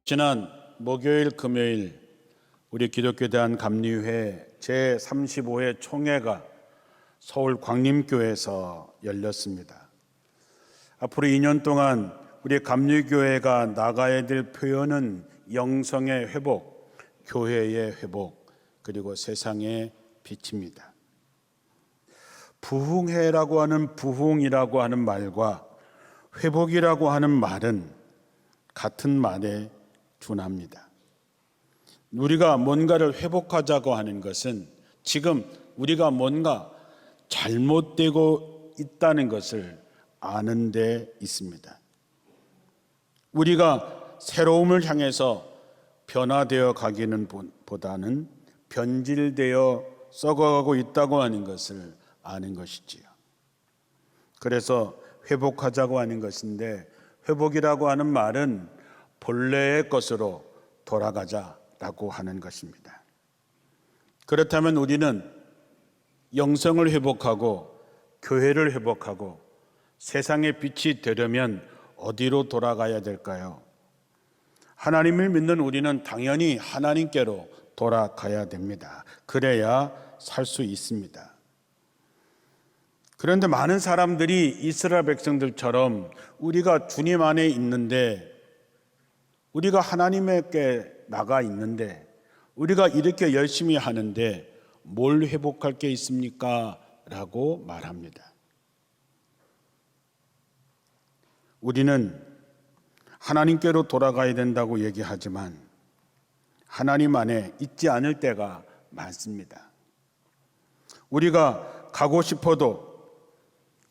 지난 목요일, 금요일 우리 기독교 대한감리회 제35회 총회가 서울 광림교회에서 열렸습니다. 앞으로 2년 동안 우리 감리교회가 나가야 될 표현은 영성의 회복, 교회의 회복, 그리고 세상의 빛입니다. 부흥회라고 하는 부흥이라고 하는 말과 회복이라고 하는 말은 같은 말에 준합니다. 우리가 뭔가를 회복하자고 하는 것은 지금 우리가 뭔가 잘못되고 있다는 것을 아는 데 있습니다. 우리가 새로움을 향해서 변화되어 가기는 보다는 변질되어 썩어가고 있다고 하는 것을 아는 것이지요. 그래서 회복하자고 하는 것인데, 회복이라고 하는 말은 본래의 것으로 돌아가자라고 하는 것입니다. 그렇다면 우리는 영성을 회복하고 교회를 회복하고 세상의 빛이 되려면 어디로 돌아가야 될까요? 하나님을 믿는 우리는 당연히 하나님께로 돌아가야 됩니다. 그래야 살 수 있습니다. 그런데 많은 사람들이 이스라엘 백성들처럼 우리가 주님 안에 있는데, 우리가 하나님께 나가 있는데, 우리가 이렇게 열심히 하는데 뭘 회복할 게 있습니까? 라고 말합니다. 우리는 하나님께로 돌아가야 된다고 얘기하지만 하나님 안에 있지 않을 때가 많습니다. 우리가 가고 싶어도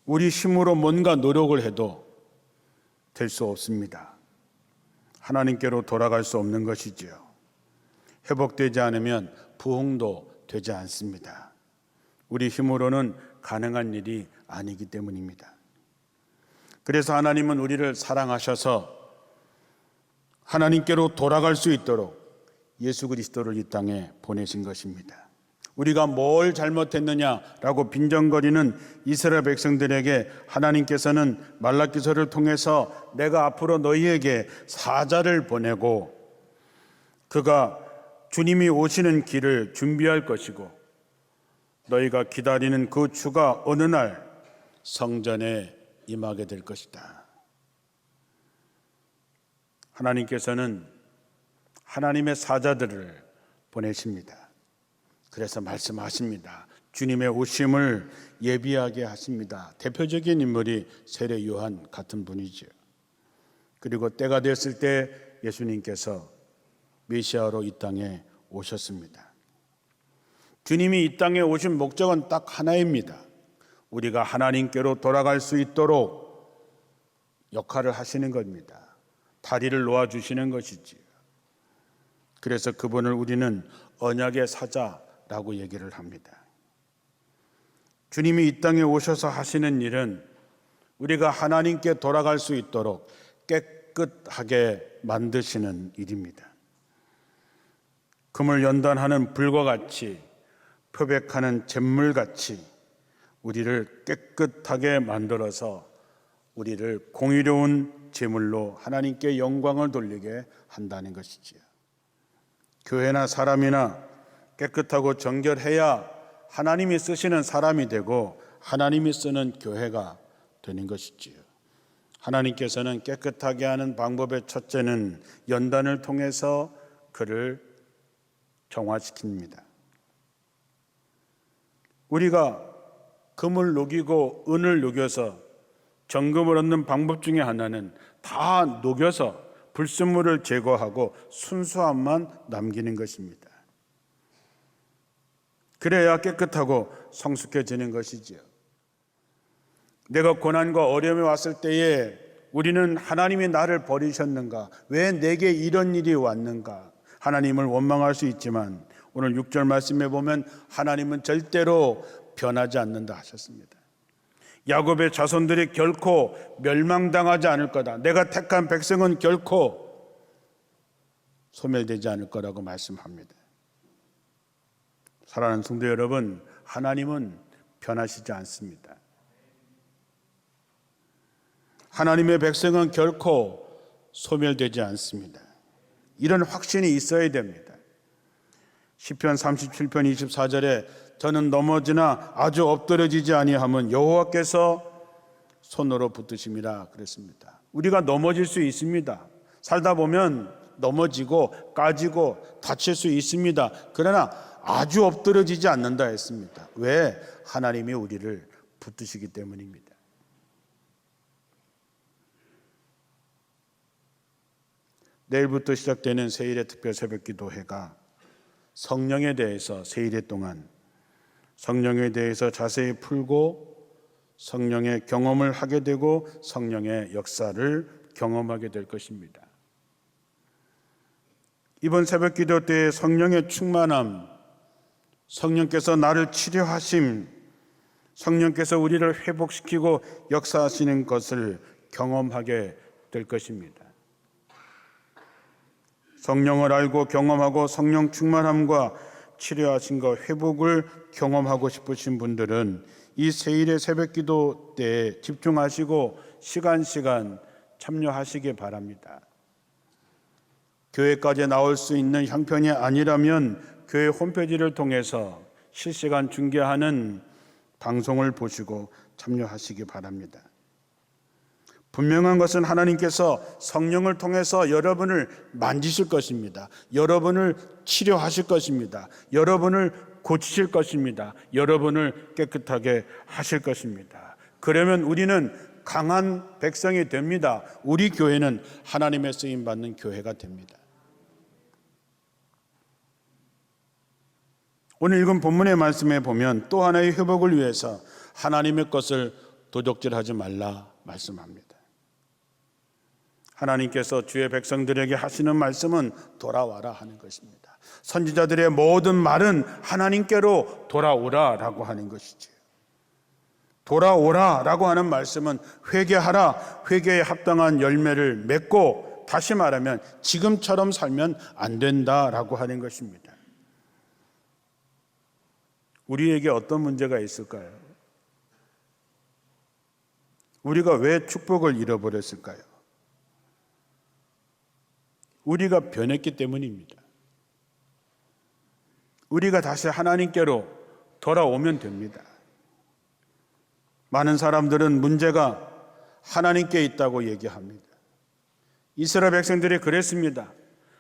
우리 힘으로 뭔가 노력을 해도 될 수 없습니다. 하나님께로 돌아갈 수 없는 것이지요. 회복되지 않으면 부흥도 되지 않습니다. 우리 힘으로는 가능한 일이 아니기 때문입니다. 그래서 하나님은 우리를 사랑하셔서 하나님께로 돌아갈 수 있도록 예수 그리스도를 이 땅에 보내신 것입니다. 우리가 뭘 잘못했느냐라고 빈정거리는 이스라엘 백성들에게 하나님께서는 말라기서를 통해서 내가 앞으로 너희에게 사자를 보내고 그가 주님이 오시는 길을 준비할 것이고 너희가 기다리는 그 주가 어느 날 성전에 임하게 될 것이다. 하나님께서는 하나님의 사자들을 보내십니다. 그래서 말씀하십니다. 주님의 오심을 예비하게 하십니다. 대표적인 인물이 세례 요한 같은 분이죠. 그리고 때가 됐을 때 예수님께서 메시아로 이 땅에 오셨습니다. 주님이 이 땅에 오신 목적은 딱 하나입니다. 우리가 하나님께로 돌아갈 수 있도록 역할을 하시는 겁니다. 다리를 놓아주시는 것이지요. 그래서 그분을 우리는 언약의 사자라고 얘기를 합니다. 주님이 이 땅에 오셔서 하시는 일은 우리가 하나님께 돌아갈 수 있도록 깨끗하게 만드시는 일입니다. 금을 연단하는 불과 같이, 표백하는 잿물같이 우리를 깨끗하게 만들어서 우리를 공의로운 제물로 하나님께 영광을 돌리게 한다는 것이지요. 교회나 사람이나 깨끗하고 정결해야 하나님이 쓰시는 사람이 되고 하나님이 쓰는 교회가 되는 것이지요. 하나님께서는 깨끗하게 하는 방법의 첫째는 연단을 통해서 그를 정화시킵니다. 우리가 금을 녹이고 은을 녹여서 정금을 얻는 방법 중에 하나는 다 녹여서 불순물을 제거하고 순수함만 남기는 것입니다. 그래야 깨끗하고 성숙해지는 것이지요. 내가 고난과 어려움이 왔을 때에 우리는 하나님이 나를 버리셨는가? 왜 내게 이런 일이 왔는가? 하나님을 원망할 수 있지만 오늘 6절 말씀에 보면 하나님은 절대로 변하지 않는다 하셨습니다. 야곱의 자손들이 결코 멸망당하지 않을 거다. 내가 택한 백성은 결코 소멸되지 않을 거라고 말씀합니다. 사랑하는 성도 여러분, 하나님은 변하시지 않습니다. 하나님의 백성은 결코 소멸되지 않습니다. 이런 확신이 있어야 됩니다. 시편 37편 24절에 저는 넘어지나 아주 엎드러지지 아니함은 여호와께서 손으로 붙드심이라 그랬습니다. 우리가 넘어질 수 있습니다. 살다 보면 넘어지고 까지고 다칠 수 있습니다. 그러나 아주 엎드러지지 않는다 했습니다. 왜? 하나님이 우리를 붙드시기 때문입니다. 내일부터 시작되는 세일의 특별 새벽 기도회가 성령에 대해서 세일회 동안 성령에 대해서 자세히 풀고 성령의 경험을 하게 되고 성령의 역사를 경험하게 될 것입니다. 이번 새벽 기도 때 성령의 충만함, 성령께서 나를 치료하심, 성령께서 우리를 회복시키고 역사하시는 것을 경험하게 될 것입니다. 성령을 알고 경험하고 성령 충만함과 치료하심과 회복을 경험하고 싶으신 분들은 이 세일의 새벽 기도 때 집중하시고 시간 참여하시기 바랍니다. 교회까지 나올 수 있는 형편이 아니라면 교회 홈페이지를 통해서 실시간 중계하는 방송을 보시고 참여하시기 바랍니다. 분명한 것은 하나님께서 성령을 통해서 여러분을 만지실 것입니다. 여러분을 치료하실 것입니다. 여러분을 고치실 것입니다. 여러분을 깨끗하게 하실 것입니다. 그러면 우리는 강한 백성이 됩니다. 우리 교회는 하나님의 쓰임받는 교회가 됩니다. 오늘 읽은 본문의 말씀에 보면 또 하나의 회복을 위해서 하나님의 것을 도적질하지 말라 말씀합니다. 하나님께서 주의 백성들에게 하시는 말씀은 돌아와라 하는 것입니다. 선지자들의 모든 말은 하나님께로 돌아오라라고 하는 것이지요. 돌아오라라고 하는 말씀은 회개하라, 회개에 합당한 열매를 맺고, 다시 말하면 지금처럼 살면 안 된다라고 하는 것입니다. 우리에게 어떤 문제가 있을까요? 우리가 왜 축복을 잃어버렸을까요? 우리가 변했기 때문입니다. 우리가 다시 하나님께로 돌아오면 됩니다. 많은 사람들은 문제가 하나님께 있다고 얘기합니다. 이스라엘 백성들이 그랬습니다.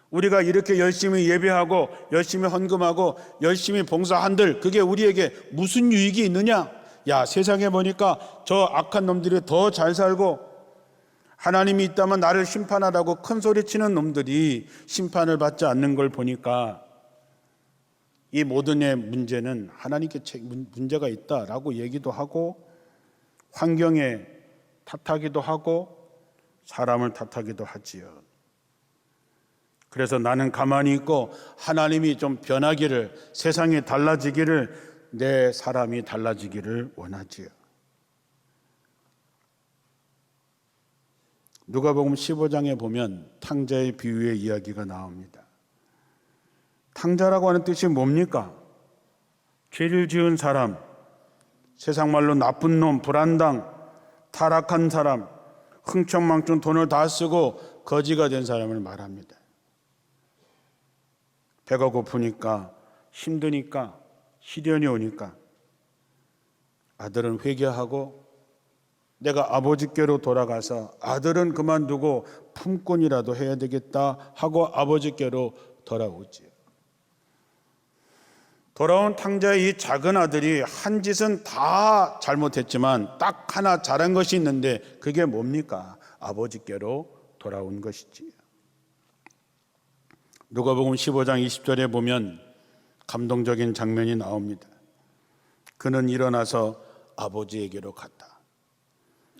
우리가 이렇게 열심히 예배하고 열심히 헌금하고 열심히 봉사한들 그게 우리에게 무슨 유익이 있느냐? 야, 세상에 보니까 저 악한 놈들이 더 잘 살고 하나님이 있다면 나를 심판하라고 큰 소리치는 놈들이 심판을 받지 않는 걸 보니까 이 모든의 문제는 하나님께 문제가 있다라고 얘기도 하고 환경에 탓하기도 하고 사람을 탓하기도 하지요. 그래서 나는 가만히 있고 하나님이 좀 변하기를, 세상이 달라지기를, 내 사람이 달라지기를 원하지요. 누가복음 15장에 보면 탕자의 비유의 이야기가 나옵니다. 탕자라고 하는 뜻이 뭡니까? 죄를 지은 사람, 세상 말로 나쁜 놈, 불안당, 타락한 사람, 흥청망청 돈을 다 쓰고 거지가 된 사람을 말합니다. 배가 고프니까, 힘드니까, 시련이 오니까 아들은 회개하고 내가 아버지께로 돌아가서 아들은 그만두고 품꾼이라도 해야 되겠다 하고 아버지께로 돌아오지요. 돌아온 탕자의 이 작은 아들이 한 짓은 다 잘못했지만 딱 하나 잘한 것이 있는데 그게 뭡니까? 아버지께로 돌아온 것이지요. 누가복음 15장 20절에 보면 감동적인 장면이 나옵니다. 그는 일어나서 아버지에게로 갔다.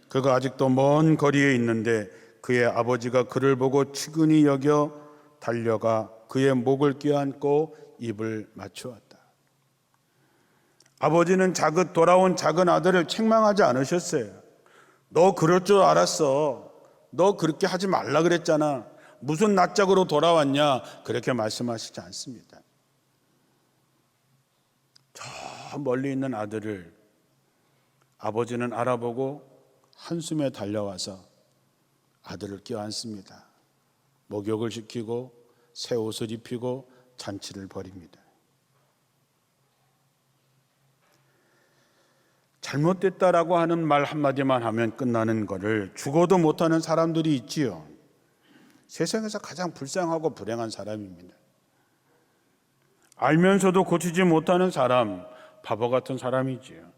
그가 아직도 먼 거리에 있는데 그의 아버지가 그를 보고 측은히 여겨 달려가 그의 목을 껴안고 입을 맞추었다. 아버지는 돌아온 작은 아들을 책망하지 않으셨어요. 너 그럴 줄 알았어. 너 그렇게 하지 말라 그랬잖아. 무슨 낯짝으로 돌아왔냐? 그렇게 말씀하시지 않습니다. 저 멀리 있는 아들을 아버지는 알아보고 한숨에 달려와서 아들을 껴안습니다. 목욕을 시키고 새 옷을 입히고 잔치를 벌입니다. 잘못됐다라고 하는 말 한마디만 하면 끝나는 것을 죽어도 못하는 사람들이 있지요. 세상에서 가장 불쌍하고 불행한 사람입니다. 알면서도 고치지 못하는 사람, 바보 같은 사람이지요.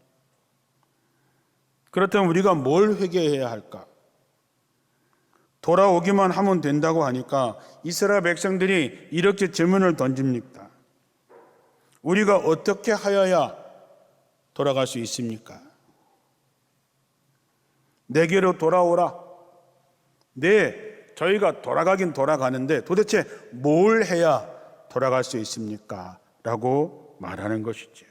그렇다면 우리가 뭘 회개해야 할까? 돌아오기만 하면 된다고 하니까 이스라엘 백성들이 이렇게 질문을 던집니다. 우리가 어떻게 하여야 돌아갈 수 있습니까? 내게로 돌아오라. 네, 저희가 돌아가긴 돌아가는데 도대체 뭘 해야 돌아갈 수 있습니까? 라고 말하는 것이지요.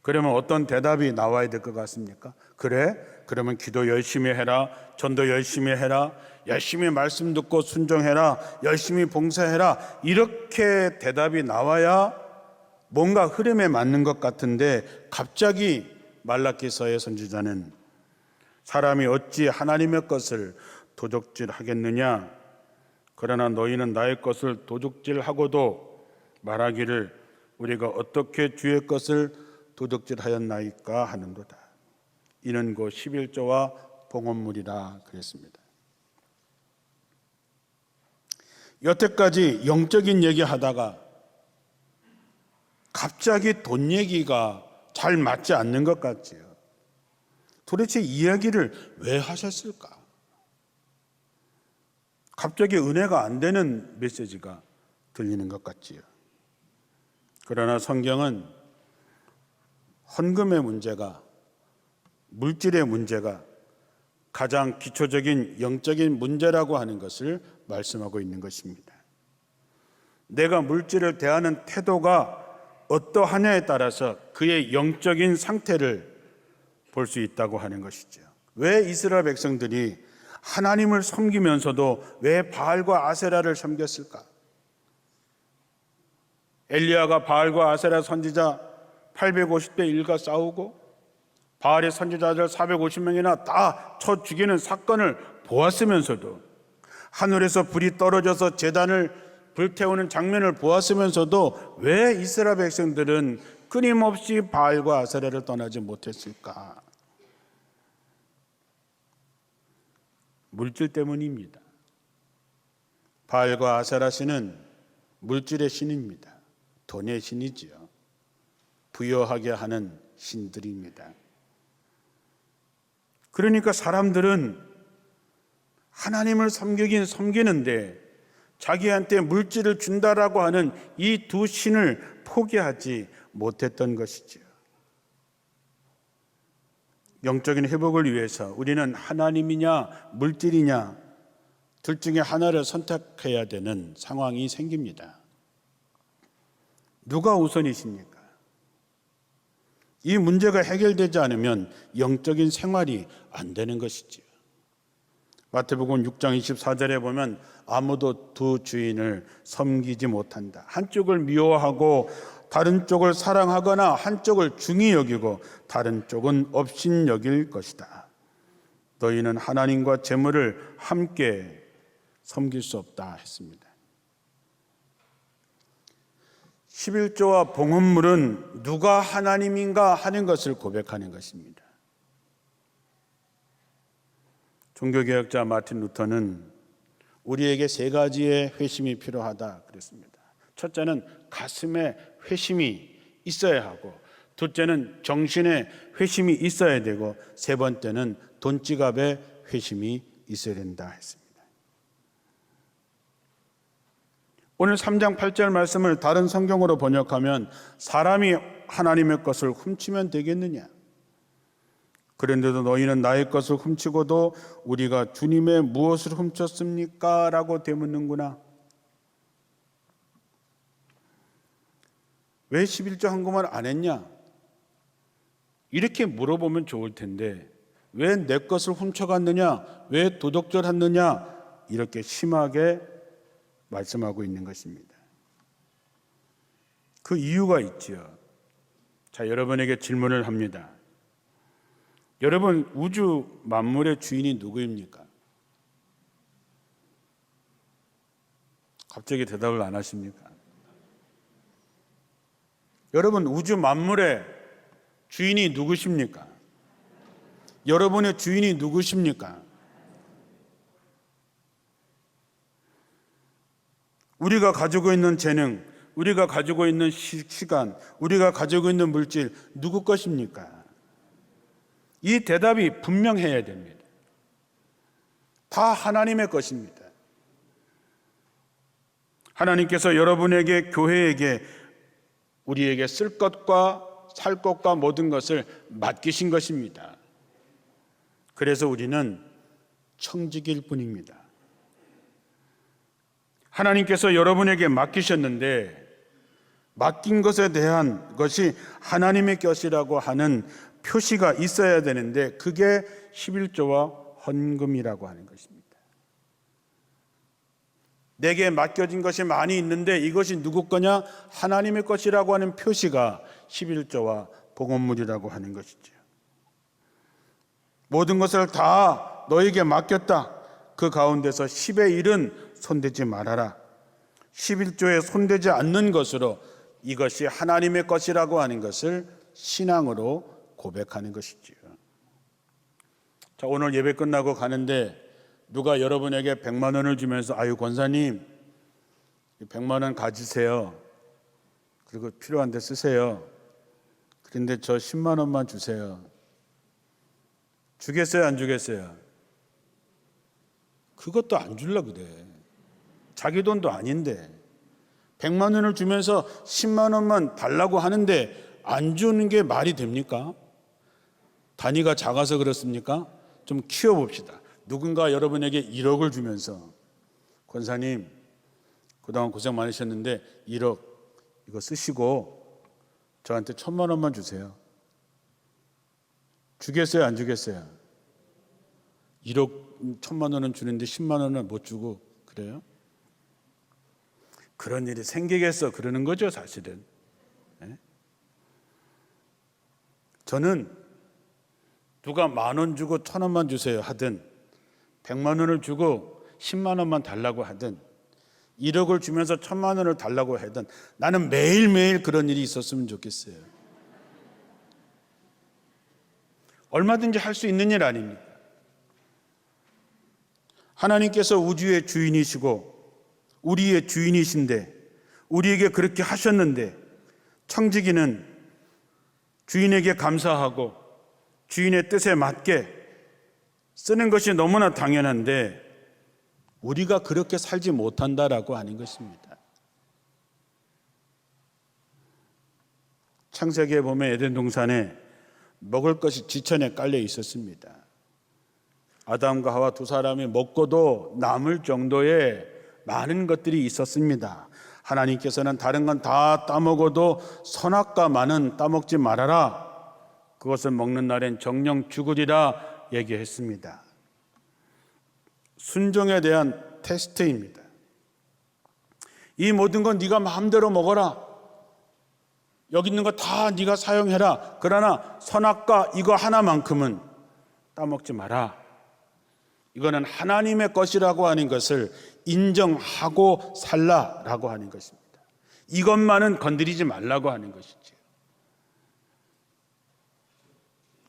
그러면 어떤 대답이 나와야 될 것 같습니까? 그래? 그러면 기도 열심히 해라. 전도 열심히 해라. 열심히 말씀 듣고 순종해라. 열심히 봉사해라. 이렇게 대답이 나와야 뭔가 흐름에 맞는 것 같은데 갑자기 말라기서의 선지자는 사람이 어찌 하나님의 것을 도적질하겠느냐? 그러나 너희는 나의 것을 도적질하고도 말하기를 우리가 어떻게 주의 것을 도적질하였나이까 하는도다. 이는 곧 11조와 봉헌물이라 그랬습니다. 여태까지 영적인 얘기하다가 갑자기 돈 얘기가 잘 맞지 않는 것 같지요. 도대체 이야기를 왜 하셨을까? 갑자기 은혜가 안 되는 메시지가 들리는 것 같지요. 그러나 성경은 헌금의 문제가, 물질의 문제가 가장 기초적인 영적인 문제라고 하는 것을 말씀하고 있는 것입니다. 내가 물질을 대하는 태도가 어떠하냐에 따라서 그의 영적인 상태를 볼 수 있다고 하는 것이죠. 왜 이스라엘 백성들이 하나님을 섬기면서도 왜 바알과 아세라를 섬겼을까? 엘리야가 바알과 아세라 선지자 850대 1과 싸우고 바알의 선지자들 450명이나 다 쳐 죽이는 사건을 보았으면서도 하늘에서 불이 떨어져서 제단을 불태우는 장면을 보았으면서도 왜 이스라엘 백성들은 끊임없이 바알과 아세라를 떠나지 못했을까? 물질 때문입니다. 바알과 아세라 신은 물질의 신입니다. 돈의 신이지요. 부여하게 하는 신들입니다. 그러니까 사람들은 하나님을 섬기긴 섬기는데 자기한테 물질을 준다라고 하는 이 두 신을 포기하지 못했던 것이지요. 영적인 회복을 위해서 우리는 하나님이냐 물질이냐 둘 중에 하나를 선택해야 되는 상황이 생깁니다. 누가 우선이십니까? 이 문제가 해결되지 않으면 영적인 생활이 안 되는 것이지요. 마태복음 6장 24절에 보면 아무도 두 주인을 섬기지 못한다. 한쪽을 미워하고 다른 쪽을 사랑하거나 한쪽을 중히 여기고 다른 쪽은 업신 여길 것이다. 너희는 하나님과 재물을 함께 섬길 수 없다 했습니다. 11조와 봉헌물은 누가 하나님인가 하는 것을 고백하는 것입니다. 종교개혁자 마틴 루터는 우리에게 세 가지의 회심이 필요하다 그랬습니다. 첫째는 가슴에 회심이 있어야 하고, 둘째는 정신에 회심이 있어야 되고, 세 번째는 돈지갑에 회심이 있어야 된다 했습니다. 오늘 3장 8절 말씀을 다른 성경으로 번역하면 사람이 하나님의 것을 훔치면 되겠느냐? 그런데도 너희는 나의 것을 훔치고도 우리가 주님의 무엇을 훔쳤습니까? 라고 되묻는구나. 왜 11조 헌금을 안 했냐? 이렇게 물어보면 좋을 텐데 왜 내 것을 훔쳐갔느냐? 왜 도둑질했느냐? 이렇게 심하게 말씀하고 있는 것입니다. 그 이유가 있지요. 자, 여러분에게 질문을 합니다. 여러분, 우주 만물의 주인이 누구입니까? 갑자기 대답을 안 하십니까? 여러분, 우주 만물의 주인이 누구십니까? 여러분의 주인이 누구십니까? 우리가 가지고 있는 재능, 우리가 가지고 있는 시간, 우리가 가지고 있는 물질, 누구 것입니까? 이 대답이 분명해야 됩니다. 다 하나님의 것입니다. 하나님께서 여러분에게, 교회에게, 우리에게 쓸 것과 살 것과 모든 것을 맡기신 것입니다. 그래서 우리는 청지기일 뿐입니다. 하나님께서 여러분에게 맡기셨는데 맡긴 것에 대한 것이 하나님의 것이라고 하는 표시가 있어야 되는데 그게 11조와 헌금이라고 하는 것입니다. 내게 맡겨진 것이 많이 있는데 이것이 누구 거냐? 하나님의 것이라고 하는 표시가 11조와 봉헌물이라고 하는 것이죠. 모든 것을 다 너에게 맡겼다. 그 가운데서 10의 1은 손대지 말아라. 11조에 손대지 않는 것으로 이것이 하나님의 것이라고 하는 것을 신앙으로 고백하는 것이지요. 자, 오늘 예배 끝나고 가는데 누가 여러분에게 100만 원을 주면서 아유 권사님 100만 원 가지세요. 그리고 필요한 데 쓰세요. 그런데 저 10만 원만 주세요. 주겠어요? 안 주겠어요? 그것도 안 줄라 그래. 자기 돈도 아닌데 100만 원을 주면서 10만 원만 달라고 하는데 안 주는 게 말이 됩니까? 단위가 작아서 그렇습니까? 좀 키워봅시다. 누군가 여러분에게 1억을 주면서 권사님 그동안 고생 많으셨는데 1억 이거 쓰시고 저한테 1,000만 원만 주세요. 주겠어요? 안 주겠어요? 1억 1,000만 원은 주는데 10만 원은 못 주고 그래요? 그런 일이 생기겠어 그러는 거죠 사실은. 네? 저는 누가 10,000원 주고 1,000원만 주세요 하든 100만 원을 주고 10만 원만 달라고 하든 1억을 주면서 1,000만 원을 달라고 하든 나는 매일매일 그런 일이 있었으면 좋겠어요. 얼마든지 할 수 있는 일 아닙니까? 하나님께서 우주의 주인이시고 우리의 주인이신데 우리에게 그렇게 하셨는데 청지기는 주인에게 감사하고 주인의 뜻에 맞게 쓰는 것이 너무나 당연한데 우리가 그렇게 살지 못한다라고 하는 것입니다. 창세기에 보면 에덴 동산에 먹을 것이 지천에 깔려 있었습니다. 아담과 하와 두 사람이 먹고도 남을 정도의 많은 것들이 있었습니다. 하나님께서는 다른 건 다 따먹어도 선악과 많은 따먹지 말아라. 그것을 먹는 날엔 정령 죽으리라 얘기했습니다. 순종에 대한 테스트입니다. 이 모든 건 네가 마음대로 먹어라. 여기 있는 거 다 네가 사용해라. 그러나 선악과 이거 하나만큼은 따먹지 마라. 이거는 하나님의 것이라고 하는 것을 인정하고 살라라고 하는 것입니다. 이것만은 건드리지 말라고 하는 것이죠.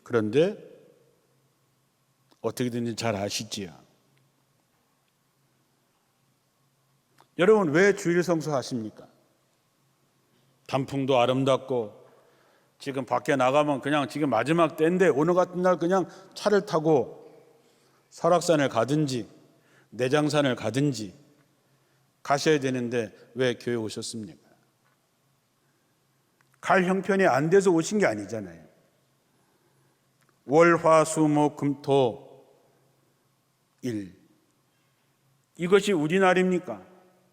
그런데 어떻게든지 잘 아시지요. 여러분 왜 주일 성수하십니까? 단풍도 아름답고 지금 밖에 나가면 그냥 지금 마지막 때인데 오늘 같은 날 그냥 차를 타고 설악산을 가든지 내장산을 가든지 가셔야 되는데 왜 교회 오셨습니까? 갈 형편이 안 돼서 오신 게 아니잖아요. 월, 화, 수, 목, 금, 토, 일 이것이 우리 날입니까?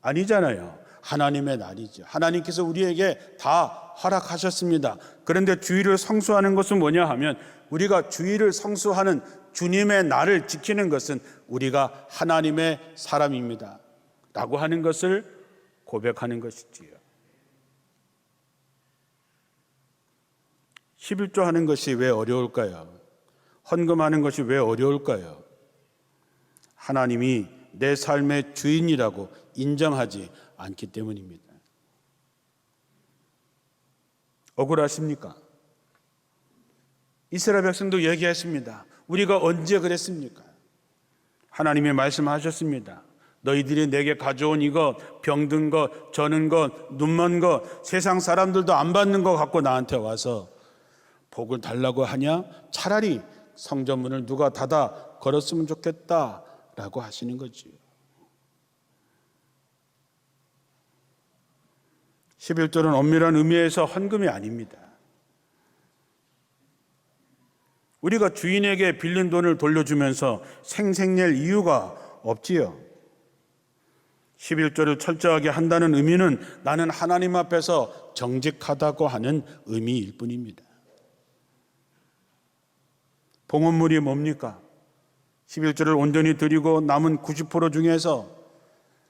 아니잖아요. 하나님의 날이죠. 하나님께서 우리에게 다 허락하셨습니다. 그런데 주일을 성수하는 것은 뭐냐 하면 우리가 주일을 성수하는 주님의 날을 지키는 것은 우리가 하나님의 사람입니다 라고 하는 것을 고백하는 것이지요. 11조 하는 것이 왜 어려울까요? 헌금하는 것이 왜 어려울까요? 하나님이 내 삶의 주인이라고 인정하지 않기 때문입니다. 억울하십니까? 이스라엘 백성도 얘기했습니다. 우리가 언제 그랬습니까? 하나님이 말씀하셨습니다. 너희들이 내게 가져온 이것, 병든 것, 저는 것, 눈먼 것, 세상 사람들도 안 받는 것 갖고 나한테 와서 복을 달라고 하냐? 차라리 성전문을 누가 닫아 걸었으면 좋겠다라고 하시는 거지요. 11조는 엄밀한 의미에서 헌금이 아닙니다. 우리가 주인에게 빌린 돈을 돌려주면서 생색낼 이유가 없지요. 11조를 철저하게 한다는 의미는 나는 하나님 앞에서 정직하다고 하는 의미일 뿐입니다. 봉헌물이 뭡니까? 11조를 온전히 드리고 남은 90% 중에서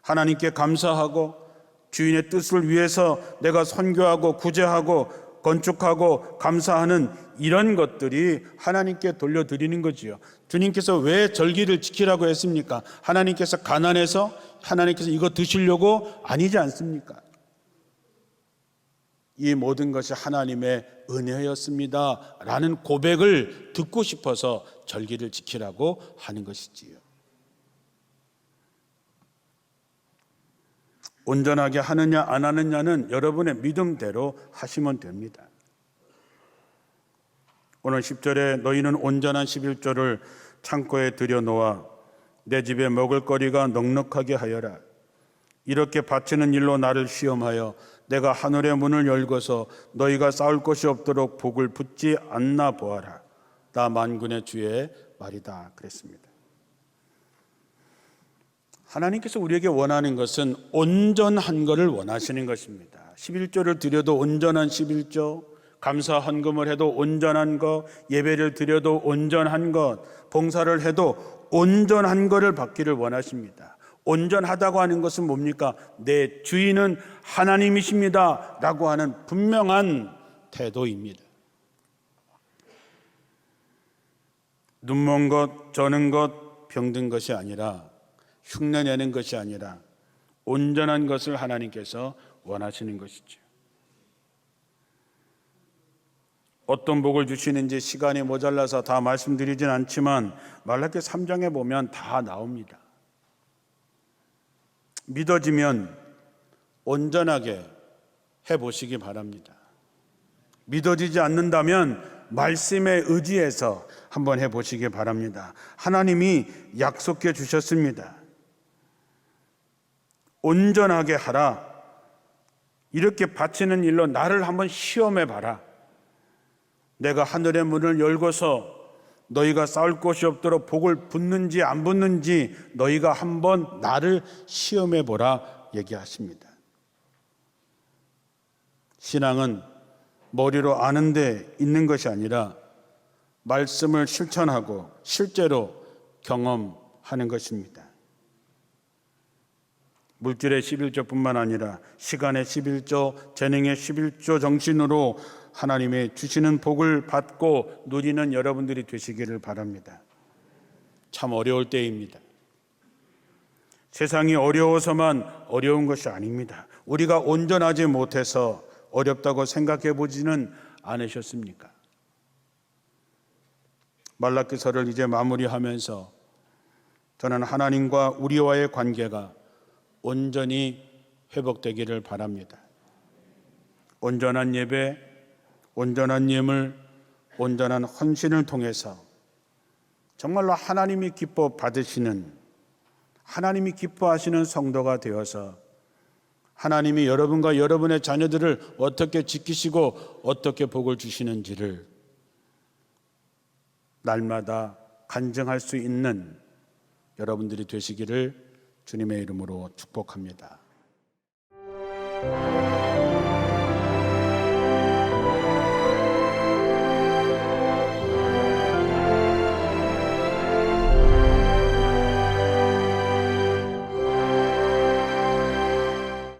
하나님께 감사하고 주인의 뜻을 위해서 내가 선교하고 구제하고 건축하고 감사하는 이런 것들이 하나님께 돌려드리는 거지요. 주님께서 왜 절기를 지키라고 했습니까? 하나님께서 가난해서 하나님께서 이거 드시려고 아니지 않습니까? 이 모든 것이 하나님의 은혜였습니다 라는 고백을 듣고 싶어서 절기를 지키라고 하는 것이지요. 온전하게 하느냐 안 하느냐는 여러분의 믿음대로 하시면 됩니다. 오늘 10절에 너희는 온전한 11조를 창고에 들여놓아 내 집에 먹을거리가 넉넉하게 하여라. 이렇게 바치는 일로 나를 시험하여 내가 하늘의 문을 열고서 너희가 싸울 것이 없도록 복을 붓지 않나 보아라. 나 만군의 주의 말이다 그랬습니다. 하나님께서 우리에게 원하는 것은 온전한 것을 원하시는 것입니다. 11조를 드려도 온전한 11조, 감사 헌금을 해도 온전한 것, 예배를 드려도 온전한 것, 봉사를 해도 온전한 것을 받기를 원하십니다. 온전하다고 하는 것은 뭡니까? 내 주인은 하나님이십니다 라고 하는 분명한 태도입니다. 눈먼 것, 저는 것, 병든 것이 아니라 흉내내는 것이 아니라 온전한 것을 하나님께서 원하시는 것이죠. 어떤 복을 주시는지 시간이 모자라서 다 말씀드리진 않지만 말라기 3장에 보면 다 나옵니다. 믿어지면 온전하게 해보시기 바랍니다. 믿어지지 않는다면 말씀에 의지해서 한번 해보시기 바랍니다. 하나님이 약속해 주셨습니다. 온전하게 하라. 이렇게 바치는 일로 나를 한번 시험해 봐라. 내가 하늘의 문을 열고서 너희가 싸울 곳이 없도록 복을 붓는지 안 붓는지 너희가 한번 나를 시험해 보라 얘기하십니다. 신앙은 머리로 아는 데 있는 것이 아니라 말씀을 실천하고 실제로 경험하는 것입니다. 물질의 11조뿐만 아니라 시간의 11조, 재능의 11조 정신으로 하나님의 주시는 복을 받고 누리는 여러분들이 되시기를 바랍니다. 참 어려울 때입니다. 세상이 어려워서만 어려운 것이 아닙니다. 우리가 온전하지 못해서 어렵다고 생각해 보지는 않으셨습니까? 말라기서를 이제 마무리하면서 저는 하나님과 우리와의 관계가 온전히 회복되기를 바랍니다. 온전한 예배, 온전한 예물, 온전한 헌신을 통해서 정말로 하나님이 기뻐 받으시는, 하나님이 기뻐하시는 성도가 되어서 하나님이 여러분과 여러분의 자녀들을 어떻게 지키시고 어떻게 복을 주시는지를 날마다 간증할 수 있는 여러분들이 되시기를 주님의 이름으로 축복합니다.